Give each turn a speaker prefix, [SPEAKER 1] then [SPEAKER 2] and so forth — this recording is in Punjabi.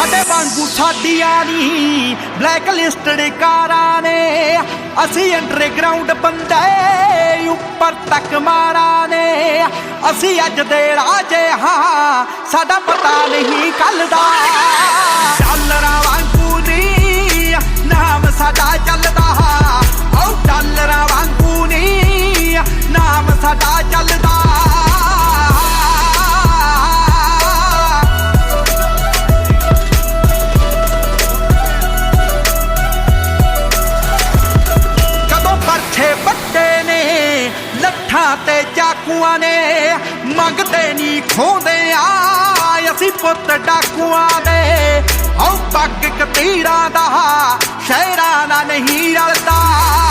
[SPEAKER 1] ਸਾਡੇ ਵਾਂਗੂ ਸਾਡੀਆਂ ਨੀ ਬਲੈਕ ਲਿਸਟਡ ਕਾਰਾਂ ਨੇ ਅਸੀਂ ਅੰਡਰਗਰਾਉਂਡ ਬੰਦੇ ਉੱਪਰ ਤੱਕ ਮਾਰਾਂ ਨੇ ਅਸੀਂ ਅੱਜ ਦੇ ਰਾਜੇ ਹਾਂ ਸਾਡਾ ਪਤਾ ਨਹੀਂ ਕੱਲ ਦਾ ਡਾਲਰਾਂ ਵਾਂਗੂ ਨੀ ਨਾਮ ਸਾਡਾ ਚੱਲਦਾ ਓ ਡਾਲਰਾਂ ਵਾਂਗੂ ਨੀ ਨਾਮ ਸਾਡਾ ਚੱਲਦਾ ਲੱਠਾਂ ਤੇ ਚਾਕੂਆਂ ਨੇ ਮੰਗਦੇ ਨੀ ਖੋਂਦੇ ਆ ਅਸੀਂ ਪੁੱਤ ਡਾਕੂਆਂ ਦੇ ਓ ਪੱਗ ਕਤੀਰਾਂ ਦਾ ਸ਼ਹਿਰਾਂ ਨਾਲ ਨਹੀਂ ਰਲਦਾ।